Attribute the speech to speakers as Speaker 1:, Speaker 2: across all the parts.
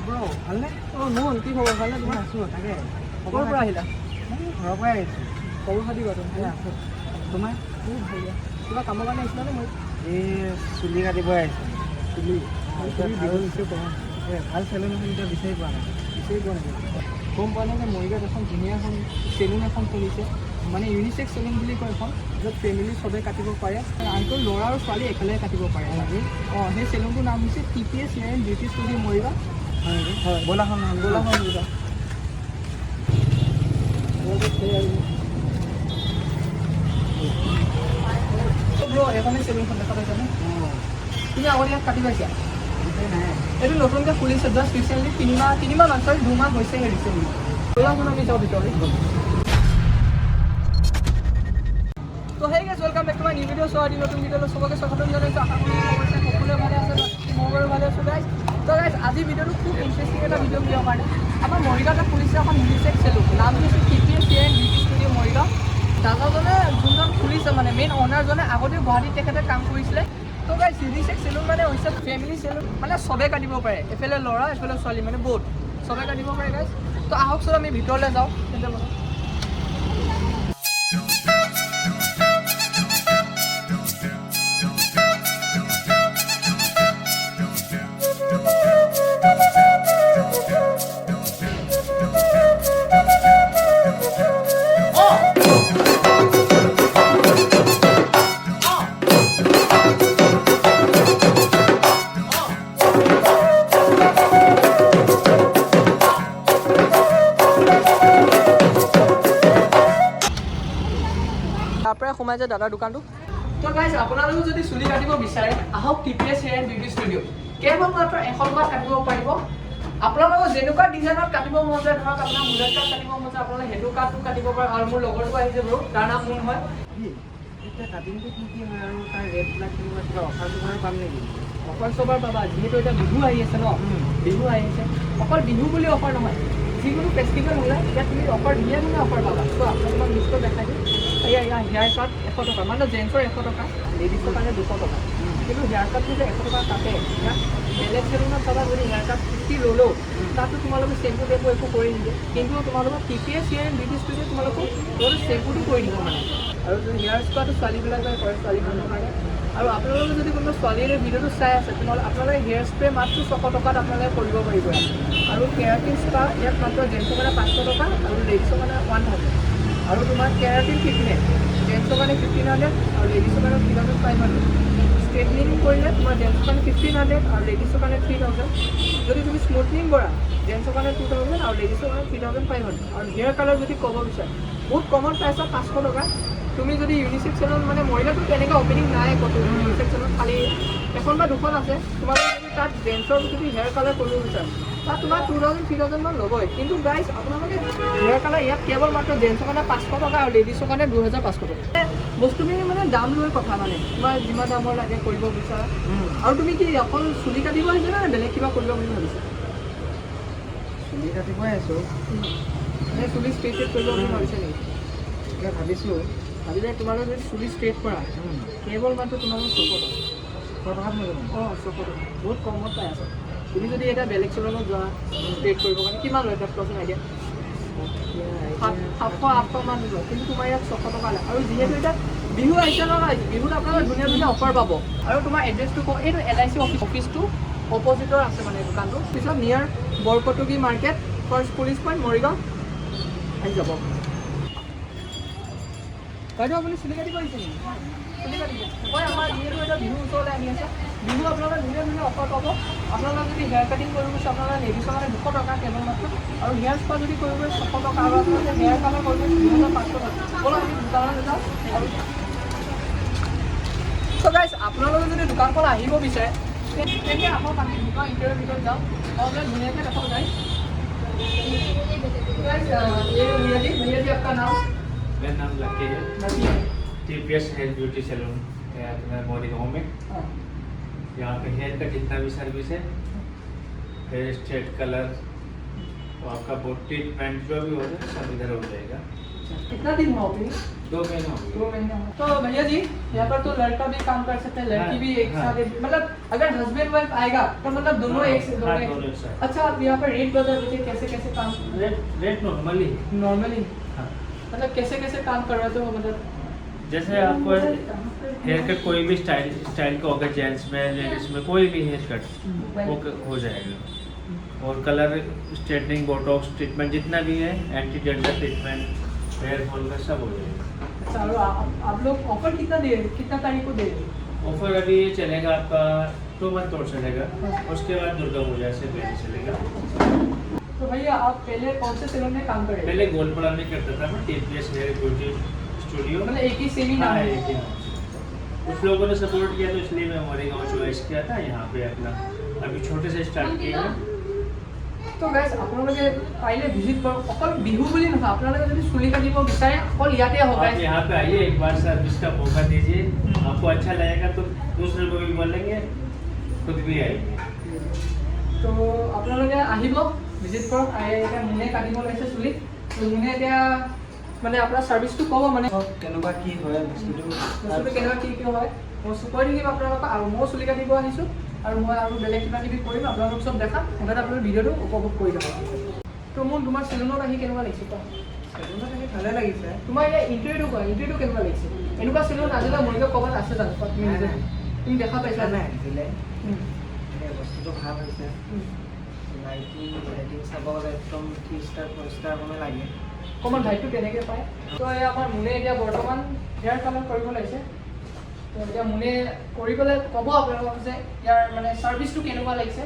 Speaker 1: ব্ৰ ভালনে?
Speaker 2: মোহন কি খবৰ ভালনে
Speaker 1: মই
Speaker 2: তোমাৰ?
Speaker 1: আছোঁ তাকে
Speaker 2: ক'ৰ পৰা আহিলা?
Speaker 1: ঘৰৰ পৰাই আহিছোঁ।
Speaker 2: খবৰ খাতি কোৱা তুমি?
Speaker 1: আছোঁ। তোমাৰ?
Speaker 2: বহুত ভাল দিয়া। কিবা কামৰ কাৰণে আহিছিলা নে? মই
Speaker 1: এই চুলি কাটিব আহিছোঁ।
Speaker 2: চুলি
Speaker 1: এতিয়া
Speaker 2: দীঘল
Speaker 1: ভাল
Speaker 2: হৈছে কৰা
Speaker 1: ভাল চেলুন এখন এতিয়া বিচাৰি পোৱা নাই।
Speaker 2: বিচাৰি পোৱা নাই। গম পোৱা নাই যে মৰিগাঁৱত এখন ধুনীয়া এখন চেলুন এখন খুলিছে, মানে ইউনিচেক্স চেলুন বুলি কয় এখন, য'ত ফেমিলি চবে কাটিব পাৰে, আনকি ল'ৰা আৰু ছোৱালী একেলগে কাটিব পাৰে। সেই চেলুনটোৰ নাম হৈছে TPS hair and beauty studio' Morigaon.
Speaker 1: হয় নেকি?
Speaker 2: হয়,
Speaker 1: ব'লাখন
Speaker 2: গোলাঘাট মৰিগাঁও। ব্ৰ এখনে চেলুনখন দেখা পাইছানে? তুমি আগতে ইয়াত কাটি পাইছা?
Speaker 1: নাই
Speaker 2: এইটো নতুনকৈ খুলিছে, জাষ্ট ৰিচেণ্টলি তিনিমাহ মান 2 মাহ হৈছেহে ৰিচেণ্টলি। ব'লাচোন আমি যাওঁ ভিতৰলৈ। তো সেই guys welcome back to my new video' চোৱা দি নতুন ভিডিঅ'লৈ চবকে স্বাগতম জনাইছোঁ। আশা কৰোঁ সকলোৱে ভালে আছে, মই বাৰু ভালে আছোঁ গাইজ। তো গাইজ আজি ভিডিঅ'টো খুব ইণ্টাৰেষ্টিং এটা ভিডিঅ' দিবৰ কাৰণে আমাৰ মৰিগাঁৱতে খুলিছে এখন ইউনিচেক্স চেলুন, নাম হৈছে TPS hair and beauty studio' Morigaon. দাদাজনে যোনজন খুলিছে মানে মেইন অ'নাৰজনে আগতে গুৱাহাটীত তেখেতে কাম কৰিছিলে। তো গাইজ ইউনিচেক্স চেলুন মানে হৈছে ফেমিলি চেলুন, মানে চবে কাটিব পাৰে, এফালে ল'ৰা এফালে ছোৱালী, মানে বহুত চবে কাটিব পাৰে গাইজ। তো আহকচোন আমি ভিতৰলৈ যাওঁ। তাৰ পৰাই সোমাই যায় দাদাৰ দোকানটো। তো গাইজ আপোনালোকে যদি চুলি কাটিব বিচাৰে আহক TPS hair and beauty studio'. কেৱল মাত্ৰ 100 টকাত কাটিব পাৰিব। আপোনালোকৰ যেনেকুৱা ডিজাইনত কাটিব মন যায়, ধৰক আপোনাৰ মুলেট কাট কাটিব মন যায়, আপোনালোকে সেইটো কাটো কাটিব পাৰে। আৰু মোৰ লগৰটো আহিছে বাৰু, তাৰ নাম মুন হয়।
Speaker 1: এতিয়া কাটিংটো কি হয় আৰু তাৰ ৰেটবিলাক কেনেকুৱা, কিবা অফাৰ চফাৰ পাম নেকি?
Speaker 2: অফাৰ চফাৰ পাবা, যিহেতু এতিয়া বিহু আহি আছে ন, বিহু আহি আছে। অকল বিহু বুলি অফাৰ নহয়, যিকোনো ফেষ্টিভেল হ'লে ইয়াত তুমি অফাৰ ধুনীয়া ধুনীয়া অফাৰ পাবা। চ' আপোনালোকক লিষ্টত দেখাই দিম। এয়া হেয়াৰ কাট 100 টকা, মানে জেণ্টছৰ 100 টকা, লেডিছৰ কাৰণে 200 টকা। কিন্তু হেয়াৰ কাটটো যে 100 টকা কাটে, ইয়াত বেলেগ চেলুনত চাবা যদি হেয়াৰ কাট 50 ল'লেও তাতো তোমালোকে চেম্পু টেম্পু একো কৰি নিদিয়ে। কিন্তু তোমালোকক TPS হেয়াৰ এণ্ড বিউটি ষ্টুডিঅ'ত তোমালোকক চেম্পুটো কৰি দিব মানে। আৰু যদি হেয়াৰ স্পাটো ছোৱালীবিলাকে কৰে, ছোৱালী মানুহৰ কাৰণে। আৰু আপোনালোকে যদি কোনোবা ছোৱালীৰে ভিডিঅ'টো চাই আছে, তেনেহ'লে আপোনালোকে হেয়াৰ স্প্ৰে মাত্ৰ 600 টকাত আপোনালোকে কৰিব পাৰিব। আৰু কেৰাটিন স্পা ইয়াত মাত্ৰ জেণ্টছৰ কাৰণে 500 টকা আৰু লেডিছৰ কাৰণে 1000। আৰু তোমাৰ কেৰাটিন ট্ৰিটমেণ্ট জেণ্টছৰ কাৰণে 1500 আৰু লেডিছৰ কাৰণে 3500। ষ্ট্ৰেটনিং কৰিলে তোমাৰ জেণ্টছৰ কাৰণে 1500 আৰু লেডিছৰ কাৰণে 3000। যদি তুমি স্মুথনিং কৰা জেণ্টছৰ কাৰণে 2000 আৰু লেডিছৰ কাৰণে 3500। আৰু হেয়াৰ কালাৰ যদি ক'ব বিচাৰে বহুত কমন প্ৰাইচত 500 টকা। তুমি যদি ইউনিচেক্স চেলুন, মানে মৰিগাঁৱতো তেনেকৈ অপেনিং নাই ক'তো ইউনিচেক্স চেলুন, খালি এখন বা দুখন আছে। তোমালোকে যদি তাত জেণ্টছৰ যদি হেয়াৰ কালাৰ কৰিব বিচাৰে তাত তোমাৰ 2000-3000 মান ল'বই। কিন্তু গাইজ আপোনালোকে হেয়াৰ কালাৰ ইয়াত কেৱল মাত্ৰ জেণ্টছৰ কাৰণে 500 টকা আৰু লেডিছৰ কাৰণে 2500 টকা। বস্তুখিনি মানে দাম লৈ কথা, মানে তোমাৰ যিমান দামৰ লাগে কৰিব বিচাৰা। আৰু তুমি কি অকল চুলি কাটিব আহিছা নে বেলেগ কিবা কৰিব বুলি ভাবিছা?
Speaker 1: চুলি কাটিবই আছোঁ।
Speaker 2: নে চুলি ষ্ট্ৰেইট কৰিব বুলি ভাবিছা নেকি?
Speaker 1: এতিয়া ভাবিছোঁ
Speaker 2: ভাবিলে তোমালোকে যদি চুলি ষ্ট্ৰেইট কৰা কেৱল মাত্ৰ তোমালোকৰ 600 টকা।
Speaker 1: 100 টকাত হৈ যাব।
Speaker 2: 600 টকা বহুত কমত পাই আছা। তুমি যদি এতিয়া বেলেগ চেলুনত যোৱা ষ্ট্ৰেইট কৰিবৰ কাৰণে কিমান লয় তাত কোৱাচোন আইডিয়া? 700-800 মান লয়, কিন্তু তোমাৰ ইয়াত 600 টকা লয়। আৰু যিহেতু এতিয়া বিহু আহিছে নহয়, বিহুত আপোনালোকে ধুনীয়া ধুনীয়া অফাৰ পাব। আৰু তোমাৰ এড্ৰেছটো কওঁ, এইটো LIC অফিচটো অপজিটৰ আছে মানে দোকানটো। পিছত near Borkotoky market, first police point Morigaon আহি যাব। বাইদেউ আপুনি চুলি কাটিব আহিছে নেকি? চুলি কাটিব হয়। আমাৰ যিহেতু এতিয়া বিহু ওচৰলৈ আহি আছে, বিহু আপোনালোকে ধুনীয়া ধুনীয়া অফাৰ পাব। আপোনালোকে যদি হেয়াৰ কাটিং কৰিব বিচাৰে আপোনালোকে লেডিছৰ কাৰণে 200 টকা কেৱল মাত্ৰ, আৰু হেয়াৰ স্পা যদি কৰিব 600 টকা, আৰু আপোনালোকে হেয়াৰ কালাৰ কৰিব 2500 টকা। ব'লক আমি দোকানলৈ যাওঁ। চ' গাইজ আপোনালোকে যদি দোকানখন আহিব বিচাৰে তেন্তে আহক, আমি দোকান ইণ্টাৰভিউৰ ভিতৰত যাওঁ। আপোনালোকে ধুনীয়াকৈ দেখাব যায়। भैया जी आपका नाम?
Speaker 3: मेरा नाम लकी है। TPS हेयर ब्यूटी सैलून है अपने मोरीगांव में। यहाँ पे हेयर का जितना भी सर्विस है, हेयर स्ट्रेट कलर और आपका बोट ट्रीटमेंट जो भी हो जाए सब इधर हो जाएगा।
Speaker 2: कितना दिन हुआ ओपनिंग?
Speaker 3: 2 महीने हो गए।
Speaker 2: 2 महीने हो। तो भैया जी यहाँ पर तो लड़का भी काम कर सकते हैं, लड़की भी एक
Speaker 3: हाँ।
Speaker 2: साथ, मतलब अगर हस्बैंड वाइफ आएगा तो मतलब दोनों एक से
Speaker 3: हाँ,
Speaker 2: दोनों
Speaker 3: दोनों
Speaker 2: एक
Speaker 3: एक साथ।
Speaker 2: अच्छा, आप यहाँ पर रेट बता दीजिए कैसे कैसे काम
Speaker 3: रेट नॉर्मली।
Speaker 2: नॉर्मली,
Speaker 3: हाँ,
Speaker 2: मतलब कैसे कैसे काम करवाते हो, मतलब
Speaker 3: जैसे आपको हेयर कट कोई भी स्टाइल का होगा, जेंट्स में लेडीज में कोई भी हेयर कट वो हो जाएगा। और कलर स्ट्रेटनिंग, बोटॉक्स ट्रीटमेंट जितना भी है, anti dandruff treatment, hair fall का सब हो जाएगा।
Speaker 2: अच्छा, और आप लोग ऑफर कितना तारीख को दे रहे हो?
Speaker 3: ऑफर अभी चलेगा आपका 2 मंथ और चलेगा, उसके बाद दुर्गा पूजा से पहले चलेगा।
Speaker 2: तो भैया आप पहले कौन से सैलून में काम करे?
Speaker 3: पहले गोलपाड़ा में करता था मैं, TPS हेयर ब्यूटी स्टूडियो।
Speaker 2: मतलब एक ही सेम ही नाम
Speaker 3: हाँ,
Speaker 2: है?
Speaker 3: एक ही नाम। कुछ लोगों ने सपोर्ट किया तो इसलिए मैं मोरीगांव चॉइस किया था, यहाँ पे अपना अभी छोटे से स्टार्ट किया है।
Speaker 2: তো গাইজ আপোনালোকে পাৰিলে ভিজিট কৰক, অকল বিহু বুলি নহয়, আপোনালোকে যদি চুলি কাটিব বিচাৰে অকল ইয়াতে আহক
Speaker 3: आप
Speaker 2: গাইজ।
Speaker 3: यहाँ पे आइए, एक बार सर्विस का मौका दीजिए, आपको अच्छा लगेगा तो दूसरे को भी बोलेंगे, खुद भी आएंगे।
Speaker 2: তো আপোনালোকে আহিব, ভিজিট কৰক। এতিয়া মুনে কাটিব লাগিছে চুলি, তো মুনে এতিয়া মানে আপোনাৰ ছাৰ্ভিচটো ক'ব, মানে
Speaker 1: কেনেকুৱা কি হয় বস্তুটো
Speaker 2: বস্তুটো কেনেকুৱা কি কি হয় মই কৈ থাকিম আপোনালোকক। আৰু মই চুলি কাটিব আহিছোঁ, আৰু মই আৰু বেলেগ কিবা কিবি কৰিম, আপোনালোক চব দেখাম, মুঠতে আপোনালোকে ভিডিঅ'টো উপভোগ কৰি যাব। তো মোৰ তোমাৰ চেলুনত আহি কেনেকুৱা লাগিছে কোৱা?
Speaker 1: চেলুনত আহি ভালে লাগিছে।
Speaker 2: তোমাৰ এতিয়া ইণ্টাৰভিউটো কোৱা, ইণ্টাৰভিউটো কেনেকুৱা লাগিছে? এনেকুৱা চেলুন আজিলৈ মৰিগাঁও ক'ৰবাত আছে জানো? তুমি নিজে তুমি দেখা পাইছা
Speaker 1: নাই দিলে বস্তুটো ভাল হৈছে। লাইটিং চাব গ'লে একদম 3 ষ্টাৰ 4 ষ্টাৰ মানে লাগে।
Speaker 2: অকণমান ভাইটো কেনেকৈ পায়? তো এই আমাৰ মুনে এতিয়া বৰ্তমান হেয়াৰ কালাৰ কৰিব লাগিছে। তো এতিয়া মুনে কৰি পেলাই ক'ব আপোনালোকক যে ইয়াৰ মানে ছাৰ্ভিচটো কেনেকুৱা লাগিছে।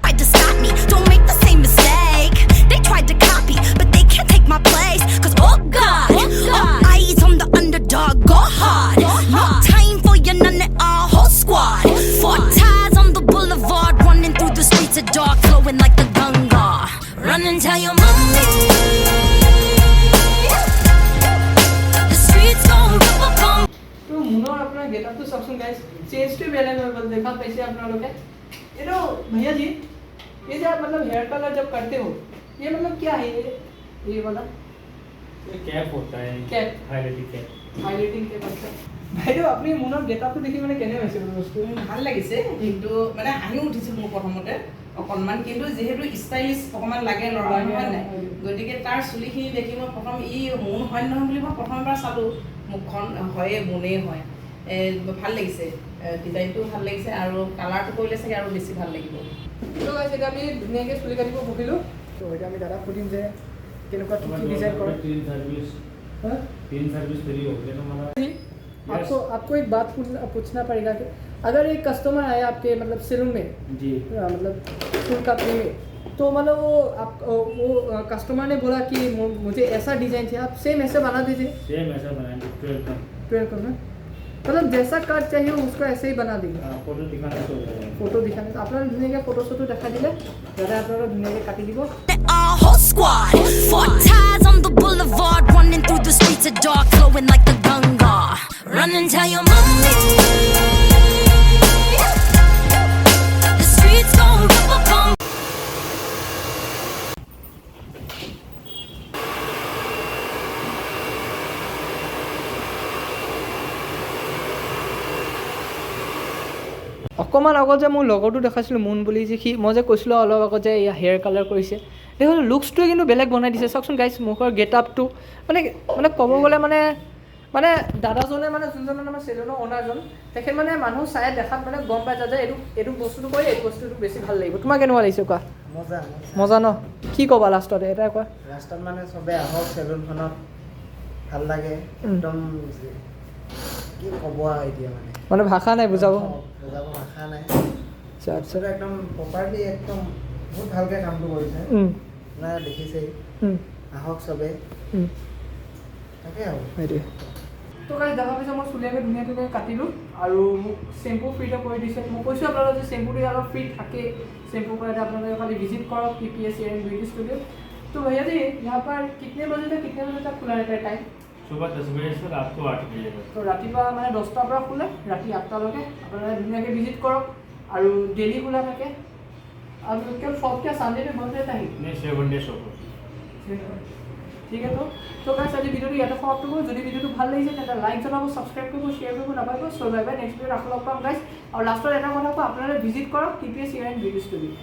Speaker 4: Tried to stop me, don't make the same mistake. They tried to copy, but they can't take my place. Cause oh God, all eyes on the underdog, go hard. No time for your none at all, whole squad. 4 ties on the boulevard, running through the streets of dark, flowing like the Ganga. Run and tell your mommy. The streets gon' rip up on.
Speaker 2: তো মুনৰ আপোনাৰ গেটআপটো চাওকচোন guys, চেঞ্জটো বেলেগ হৈ গ'ল, দেখা পাইছে আপোনালোকে। এইটো भैया जी ये जो आप मतलब हेयर कलर जब करते हो, ये मतलब क्या है ये वाला
Speaker 3: ये कैप होता है,
Speaker 2: कैप,
Speaker 3: हाइलाइटिंग कैप,
Speaker 2: हाइलाइटिंग के बच्चा বাইদেউ আপুনি মুনৰ গেটআপটো দেখি মানে কেনে হৈছে বস্তু?
Speaker 5: ভাল লাগিছে, কিন্তু মানে হাঁহি উঠিছিল মোৰ প্ৰথমতে অকণমান, কিন্তু যিহেতু ষ্টাইলিছ অকণমান লাগে ল'ৰা হয় নাই, গতিকে তাৰ চুলিখিনি দেখি মই প্ৰথম মোন হয় নহয় বুলি মই প্ৰথমবাৰ চালোঁ, মুখখন হয়ে মোনেই হয়। ভাল লাগিছে, ডিজাইনটো ভাল লাগিছে, আৰু কালাৰটো কৰিলে চাগে আৰু বেছি ভাল লাগিব।
Speaker 2: তো গাইজ এতিয়া আমি ধুনীয়াকৈ চুলি কাটিব বহিলোঁ। তো এতিয়া আমি দাদাক সুধিম যে কেনেকুৱা কি কি ডিজাइन কৰে।
Speaker 3: 3 सर्विस फ्री हो गए तो हमारा।
Speaker 2: आपको एक बात पूछना पड़ेगा कि अगर एक कस्टमर आया आपके मतलब सैलून में
Speaker 3: जी,
Speaker 2: मतलब चूल काटने में, तो मतलब वो कस्टमर ने बोला कि मुझे ऐसा डिज़ाइन चाहिए, आप सेम ऐसे बना दीजिए।
Speaker 3: सेम ऐसा बनाएंगे
Speaker 2: 12 करना, मतलब जैसा कट चाहिए उसको ऐसे ही बना देंगे।
Speaker 3: फोटो दिखाना तो हो जाएगा।
Speaker 2: फोटो दिखाने আপনারা ধুনীয়াকৈ ফটো চটো দেখা দিলে দাদা আপনারা ধুনীয়াকৈ কাটি দিব।
Speaker 4: Our whole squad, 4 ties on the boulevard, running through the streets of dark, flowing like the Ganga. Run and tell your mommy. The streets gon' rip up on.
Speaker 2: অকণমান আগত যে মোৰ লগৰটো দেখাইছিলোঁ মুন বুলি, যে মই যে কৈছিলোঁ অলপ আগত যে এয়া হেয়াৰ কালাৰ কৰিছে, দেখোন লুকছটোৱে কিন্তু বেলেগ বনাই দিছে। চাওকচোন গাইজ মুখৰ গেটআপটো, মানে ক'ব গ'লে মানে দাদাজনে মানে যোনজন মানে আমাৰ চেলুনৰ অ'নাৰজন, তেখেত মানে মানুহ চাই দেখাত মানে গম পাই যায় যে এইটো বস্তুটো কৰি এইটো বস্তুটো বেছি ভাল লাগিব। তোমাৰ কেনেকুৱা লাগিছে কোৱা?
Speaker 1: মজা
Speaker 2: মজা ন? কি ক'বা লাষ্টত এটা কোৱা?
Speaker 1: ৰাস্তাত মানে চবে আহক চেলুনখনত, ভাল লাগে একদম। কি ক'ব আৰু এতিয়া
Speaker 2: মানে ভাষা নাই বুজাব
Speaker 1: ভাষা নাই।
Speaker 2: আচ্ছা আচ্ছা,
Speaker 1: একদম প্ৰপাৰলি একদম বহুত ভালকৈ কামটো কৰিছে, নাই দেখিছেই। আহক চবে, তাকে আৰু
Speaker 2: সেইটোৱে। তো গাইজ দেখা পাইছে মই চুলি আমি ধুনীয়াকৈ কাটিলোঁ, আৰু মোক চেম্পু ফ্ৰীতে কৰি দিছে। মই কৈছোঁ আপোনালোকে যে চেম্পুটো অলপ ফ্ৰী থাকে, চেম্পু কৰাতে আপোনালোকে খালি ভিজিট কৰক TPS hair and beauty studio. तो भैया जी यहाँ पर कितने बजे तक खुला रहता है टाइम?
Speaker 3: सुबह 10 बजे से रात को 8 बजे तक।
Speaker 2: তো ৰাতিপুৱা মানে 10টাৰ পৰা খোলে, ৰাতি 8টালৈকে আপোনালোকে ধুনীয়াকৈ ভিজিট কৰক, আৰু ডেইলি খোলা থাকে। আৰু কেৱল শপ क्या संडे में बंद रहता है?
Speaker 3: नहीं, 7 डे शॉप।
Speaker 2: ঠিক আছে তো গাইছ আজি ভিডিঅ'টো ইয়াতে সমাপ্ত কৰোঁ যদি ভিডিঅ'টো ভাল লাগিছে তেন্তে লাইক জনাব ছাবস্ক্ৰাইব কৰিব শ্বেয়াৰ কৰিব নাপাহৰিব চ' বাই বাই নেক্সট ভিডিঅ'ত আকৌ লগ পাম গাইছ আৰু লাষ্টত এটা কথা কওঁ আপোনালোকে ভিজিট কৰক TPS ইভেণ্ট ভিডিঅ' ষ্টুডিঅ'